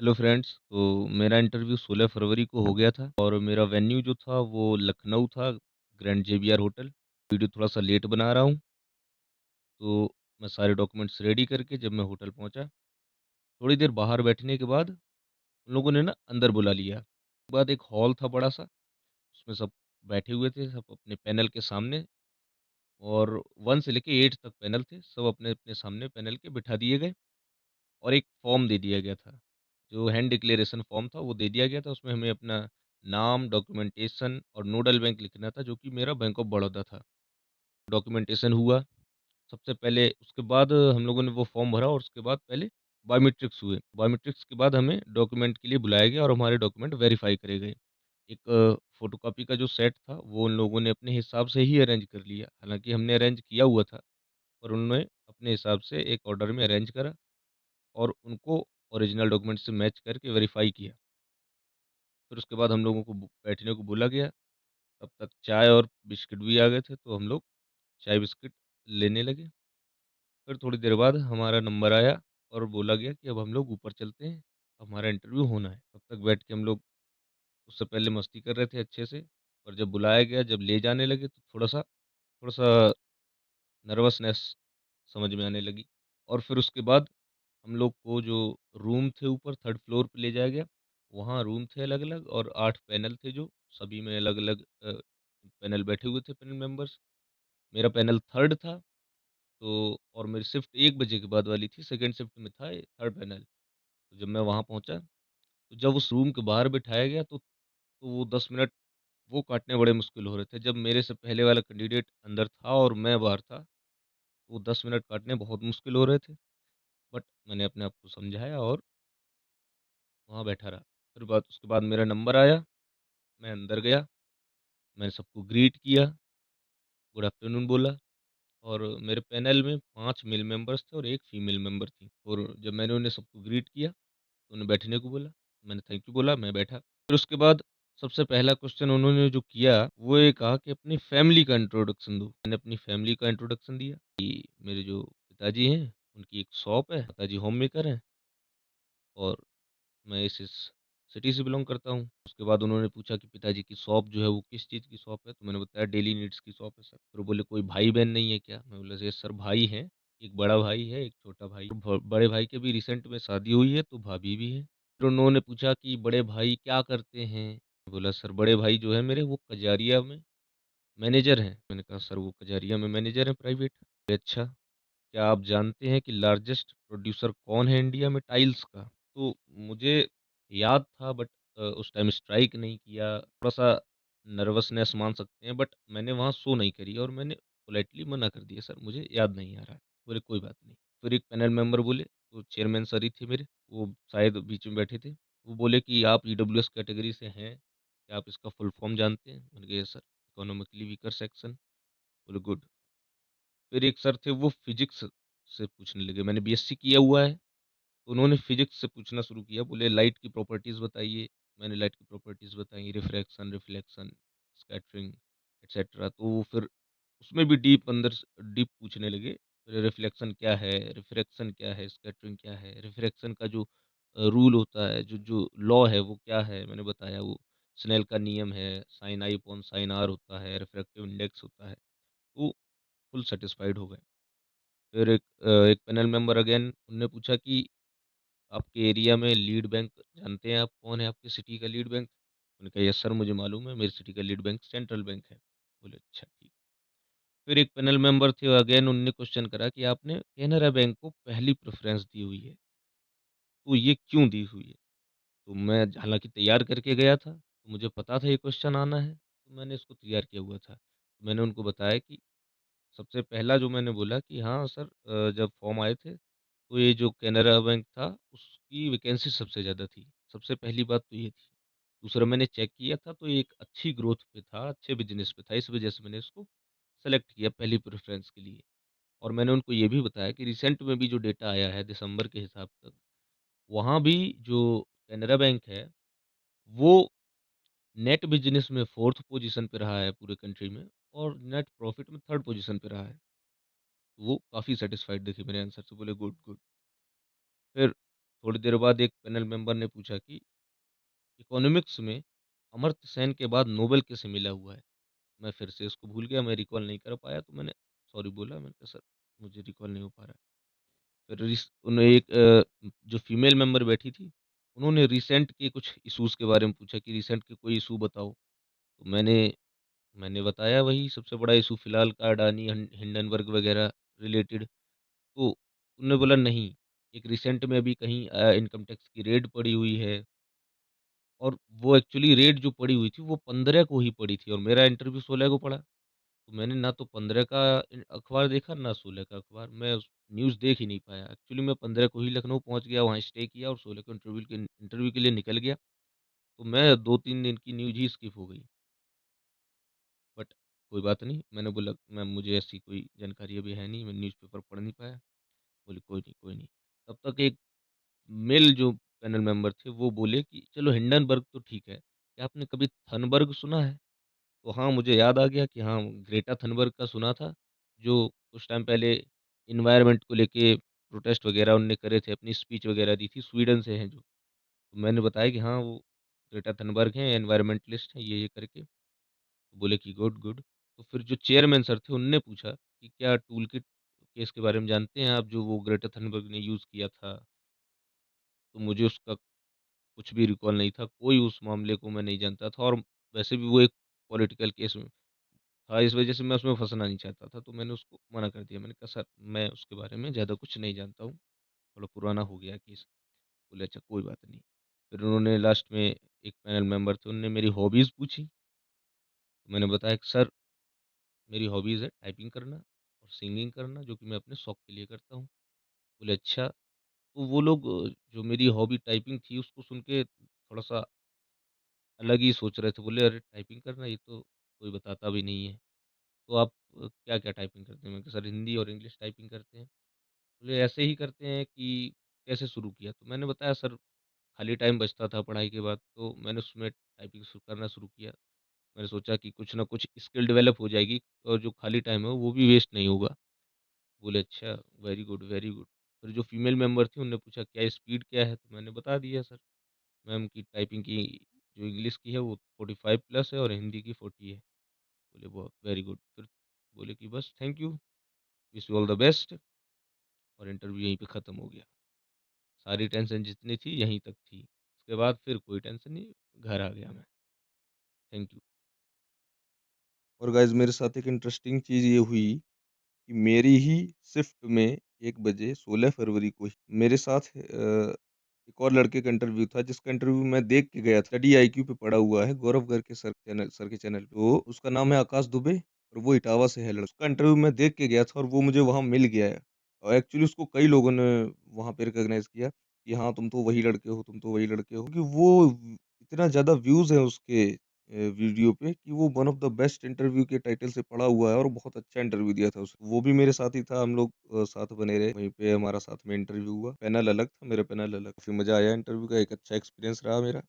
Hello friends, तो मेरा interview 16 फरवरी को हो गया था और मेरा वेन्यू जो था वो लखनऊ था, ग्रैंड जेवियर होटल। वीडियो थोड़ा-सा लेट बना रहा हूँ, तो मैं सारे डॉक्यूमेंट्स रेडी करके जब मैं होटल पहुँचा, थोड़ी देर बाहर बैठने के बाद उन लोगों ने ना अंदर बुला लिया। उसके बाद एक हॉल था बड़ा-सा, उसमें सब बैठे हुए थे, सब अपने पैनल के सामने और 1 से लेके 8 तक पैनल थे, सब अपने-अपने सामने पैनल के बिठा दिए गए और एक फॉर्म दे दिया गया था। जो हैंड डिक्लेरेशन फॉर्म था वो दे दिया गया था, उसमें हमें अपना नाम, डॉक्यूमेंटेशन और नोडल बैंक लिखना था जो कि मेरा बैंक ऑफ बड़ौदा था। डॉक्यूमेंटेशन हुआ, सबसे पहले उसके बाद हम लोगों ने वो फॉर्म भरा और उसके बाद पहले बायोमेट्रिक्स हुए। बायोमेट्रिक्स के बाद हमें डॉक्यूमेंट के लिए बुलाया गया और हमारे डॉक्यूमेंट वेरीफ़ाई करे गए। एक फ़ोटोकॉपी का जो सेट था वो उन लोगों ने अपने हिसाब से ही अरेंज कर लिया। हालाँकि हमने अरेंज किया हुआ था, पर उन्होंने अपने हिसाब से एक ऑर्डर में अरेंज करा और उनको ओरिजिनल डॉक्यूमेंट से मैच करके वेरीफ़ाई किया। फिर उसके बाद हम लोगों को बैठने को बोला गया, तब तक चाय और बिस्किट भी आ गए थे, तो हम लोग चाय बिस्किट लेने लगे। फिर थोड़ी देर बाद हमारा नंबर आया और बोला गया कि अब हम लोग ऊपर चलते हैं, हमारा इंटरव्यू होना है। तब तक बैठ के हम लोग उससे पहले मस्ती कर रहे थे अच्छे से और जब बुलाया गया, जब ले जाने लगे तो थोड़ा-सा नर्वसनेस समझ में आने लगी और फिर उसके बाद हम लोग को जो रूम थे ऊपर 3rd फ्लोर पे ले जाया गया। वहाँ रूम थे अलग-अलग और 8 पैनल थे जो सभी में अलग-अलग पैनल बैठे हुए थे पैनल मेंबर्स। मेरा पैनल 3rd था तो और मेरी शिफ्ट 1 बजे के बाद वाली थी, 2nd शिफ्ट में था 3rd पैनल। तो जब मैं वहाँ पहुँचा, तो जब उस रूम के बाहर बिठाया गया तो वो 10 मिनट वो काटने बड़े मुश्किल हो रहे थे। जब मेरे से पहले वाला कैंडिडेट अंदर था और मैं बाहर था, वो 10 मिनट काटने बहुत मुश्किल हो रहे थे। बट मैंने अपने आप को समझाया और वहाँ बैठा रहा। फिर उसके बाद मेरा नंबर आया, मैं अंदर गया, मैंने सबको ग्रीट किया, गुड आफ्टरनून बोला और मेरे पैनल में 5 मेल मेंबर्स थे और 1 फीमेल मेंबर थी और जब मैंने उन्हें सबको ग्रीट किया, तो उन्हें बैठने को बोला, मैंने थैंक यू बोला, मैं बैठा। फिर उसके बाद सबसे पहला क्वेश्चन उन्होंने जो किया, वो ये कहा कि अपनी फैमिली का इंट्रोडक्शन दो। मैंने अपनी फैमिली का इंट्रोडक्शन दिया कि मेरे जो पिताजी हैं, उनकी एक शॉप है, माताजी होम मेकर हैं और मैं इस सिटी से बिलॉन्ग करता हूँ। उसके बाद उन्होंने पूछा कि पिताजी की शॉप जो है वो किस चीज़ की शॉप है? तो मैंने बताया डेली नीड्स की शॉप है सर। फिर वो बोले कोई भाई-बहन नहीं है क्या? मैं बोला यस सर भाई हैं, एक बड़ा भाई है, एक छोटा भाई है। बड़े भाई की अभी रिसेंट में शादी हुई है तो भाभी भी है। फिर उन्होंने पूछा कि बड़े भाई क्या करते हैं? मैं बोला सर बड़े भाई जो है मेरे वो कजारिया में मैनेजर हैं। मैंने कहा सर वो कजारिया में मैनेजर हैं प्राइवेट। बोले, अच्छा, क्या आप जानते हैं कि लार्जेस्ट प्रोड्यूसर कौन है इंडिया में टाइल्स का? तो मुझे याद था बट उस टाइम स्ट्राइक नहीं किया, थोड़ा-सा नर्वसनेस मान सकते हैं बट मैंने वहाँ शो नहीं करी और मैंने पोलाइटली मना कर दिया, सर मुझे याद नहीं आ रहा है। बोले कोई बात नहीं। फिर एक पैनल मेंबर बोले, वो चेयरमैन सर ही थे मेरे, वो शायद बीच में बैठे थे। वो बोले कि आप ईडब्ल्यूएस कैटेगरी से हैं, क्या आप इसका फुल फॉर्म जानते हैं? मैंने कहा yes sir, economically weaker section. बोले गुड। फिर एक सर थे वो फिजिक्स से पूछने लगे, मैंने बीएससी किया हुआ है, तो उन्होंने फिजिक्स से पूछना शुरू किया, बोले लाइट की प्रॉपर्टीज़ बताइए, मैंने लाइट की प्रॉपर्टीज़ बताई, रिफ्रैक्शन, रिफ्लेक्शन, स्कैटरिंग एटसेट्रा। तो फिर उसमें भी डीप पूछने लगे, रिफ्लेक्शन क्या है, रिफ्रैक्शन क्या है, स्कैटरिंग क्या है, रिफ्रैक्शन का जो रूल होता है, जो जो लॉ है वो क्या है, मैंने बताया वो स्नेल का नियम है, sine i upon sine r होता है, रिफ्रैक्टिव इंडेक्स होता है, तो फुल सैटिस्फाइड हो गए। फिर एक पैनल मेंबर अगेन उन्होंने पूछा कि आपके एरिया में लीड बैंक जानते हैं आप कौन है आपकी सिटी का लीड बैंक? मैंने कहा यस सर मुझे मालूम है मेरी सिटी का लीड बैंक सेंट्रल बैंक है। बोले अच्छा ठीक। फिर एक पैनल मेंबर थे अगेन उन्होंने क्वेश्चन करा कि आपने कैनरा बैंक को पहली प्रेफ़रेंस दी हुई है, तो ये क्यों दी हुई है? तो मैं हालाँकि तैयार करके गया था, तो मुझे पता था ये क्वेश्चन आना है, तो मैंने इसको तैयार किया हुआ था। मैंने उनको बताया कि सबसे पहला जो मैंने बोला कि हाँ सर जब फॉर्म आए थे, तो ये जो कैनरा बैंक था, उसकी वैकेंसी सबसे ज़्यादा थी। सबसे पहली बात तो ये थी। दूसरा मैंने चेक किया था तो ये एक अच्छी ग्रोथ पे था, अच्छे बिज़नेस पे था, इस वजह से मैंने इसको सेलेक्ट किया पहली प्रेफ़रेंस के लिए। और मैंने उनको ये भी बताया कि रिसेंट में भी जो डेटा आया है दिसंबर के हिसाब तक, वहाँ भी जो कैनरा बैंक है, वो नेट बिज़नेस में 4th पोज़ीशन पे रहा है पूरे कंट्री में और नेट प्रॉफ़िट में 3rd पोज़ीशन पे रहा है। वो काफ़ी सैटिस्फाइड दिखे मेरे आंसर से, बोले गुड, गुड। फिर थोड़ी देर बाद एक पैनल मेंबर ने पूछा कि इकोनॉमिक्स में अमर्त्य सेन के बाद नोबेल किसे मिला हुआ है? मैं फिर से इसको भूल गया, मैं रिकॉल नहीं कर पाया, तो मैंने सॉरी बोला, मैंने कहा सर मुझे रिकॉल नहीं हो पा रहा है। फिर उन्हें एक जो फीमेल मेंबर बैठी थी, उन्होंने रिसेंट के कुछ इश्यूज़ के बारे में पूछा कि रिसेंट के कोई इश्यू बताओ। तो मैंने बताया वही सबसे बड़ा इश्यू फिलहाल का अडानी हिंडनबर्ग वगैरह रिलेटेड। तो उन्होंने बोला नहीं, एक रिसेंट में अभी कहीं इनकम टैक्स की रेड पड़ी हुई है और वो एक्चुअली रेड जो पड़ी हुई थी वो 15 को ही पड़ी थी और मेरा इंटरव्यू 16 को पड़ा। तो मैंने ना तो 15 का अखबार देखा, ना 16 का अखबार। मैं उस न्यूज़ देख ही नहीं पाया। एक्चुअली मैं 15 को ही लखनऊ पहुँच गया, वहाँ स्टे किया और 16 को इंटरव्यू के लिए निकल गया। तो मैं 2-3 दिन की न्यूज़ ही स्किप हो गई। बट कोई बात नहीं, मैंने बोला मैम मुझे ऐसी कोई जानकारी अभी है नहीं, मैं न्यूज़पेपर पढ़ नहीं पाया। बोले कोई नहीं, कोई नहीं। तब तक एक मेल जो पैनल मेंबर थे वो बोले कि चलो हिंडनबर्ग तो ठीक है, क्या आपने कभी थनबर्ग सुना है? तो हाँ, मुझे याद आ गया कि हाँ, ग्रेटा थनबर्ग का सुना था, जो कुछ टाइम पहले एनवायरनमेंट को लेके प्रोटेस्ट वगैरह उन्होंने करे थे, अपनी स्पीच वगैरह दी थी, स्वीडन से हैं जो। तो मैंने बताया कि हाँ, वो ग्रेटा थनबर्ग हैं, एनवायरनमेंटलिस्ट हैं, ये करके। तो बोले कि गुड, गुड। तो फिर जो चेयरमैन सर थे, उनने पूछा कि क्या टूलकिट केस के बारे में जानते हैं आप, जो वो ग्रेटा थनबर्ग ने यूज़ किया था? तो मुझे उसका कुछ भी रिकॉल नहीं था, कोई उस मामले को मैं नहीं जानता था और वैसे भी वो एक पॉलिटिकल केस में था, इस वजह से मैं उसमें फँसना नहीं चाहता था, तो मैंने उसको मना कर दिया। मैंने कहा सर मैं उसके बारे में ज़्यादा कुछ नहीं जानता हूँ, थोड़ा पुराना हो गया केस। बोले अच्छा कोई बात नहीं। फिर उन्होंने लास्ट में एक पैनल मेंबर थे, उन्होंने मेरी हॉबीज़ पूछी, तो मैंने बताया कि सर मेरी हॉबीज़ है टाइपिंग करना और सिंगिंग करना, जो कि मैं अपने शौक के लिए करता हूँ। बोले अच्छा, तो वो लोग जो मेरी हॉबी टाइपिंग थी उसको सुन के थोड़ा-सा अलग ही सोच रहे थे। बोले अरे टाइपिंग करना ये तो कोई बताता भी नहीं है। तो आप क्या-क्या टाइपिंग करते हैं? मैंने कहा सर हिंदी और इंग्लिश टाइपिंग करते हैं। बोले ऐसे ही करते हैं कि कैसे शुरू किया? तो मैंने बताया सर खाली टाइम बचता था पढ़ाई के बाद तो मैंने उसमें टाइपिंग करना शुरू किया। मैंने सोचा कि कुछ ना कुछ स्किल डेवलप हो जाएगी और जो खाली टाइम है वो भी वेस्ट नहीं होगा। बोले अच्छा वेरी गुड, वेरी गुड। फिर जो फीमेल मेंबर थी उन्होंने पूछा क्या स्पीड क्या है? तो मैंने बता दिया सर मैम की टाइपिंग की जो इंग्लिश की है वो 45 प्लस है और हिंदी की 40 है। बोले बहुत वेरी गुड। फिर बोले कि बस thank you, wish you all the best और इंटरव्यू यहीं पे ख़त्म हो गया। सारी टेंशन जितनी थी यहीं तक थी। उसके बाद फिर कोई टेंशन नहीं, घर आ गया मैं। Thank you. और गाइज़ मेरे साथ एक इंटरेस्टिंग चीज़ ये हुई कि मेरी ही शिफ्ट में 1 बजे 16 फरवरी को ही मेरे साथ एक और लड़के का इंटरव्यू था जिसका इंटरव्यू मैं देख के गया था। स्टडी आईक्यू पे पड़ा हुआ है, गौरव करके सर के चैनल पे। तो उसका नाम है आकाश दुबे और वो इटावा से है लड़का। उसका इंटरव्यू मैं देख के गया था और वो मुझे वहाँ मिल गया है। और एक्चुअली उसको कई लोगों ने वहाँ पे रिकॉग्नाइज़ किया कि हाँ, तुम तो वही लड़के हो, तुम तो वही लड़के हो। क्योंकि वो इतना ज़्यादा व्यूज़ हैं उसके वीडियो पे कि वो one of the best interview के टाइटल से पड़ा हुआ है और बहुत अच्छा इंटरव्यू दिया था उसने। वो भी मेरे साथ ही था, हम लोग साथ बने रहे, वहीं पे हमारा साथ में इंटरव्यू हुआ। पैनल अलग था, मेरा पैनल अलग। काफ़ी मज़ा आया इंटरव्यू का, एक अच्छा एक्सपीरियंस रहा मेरा।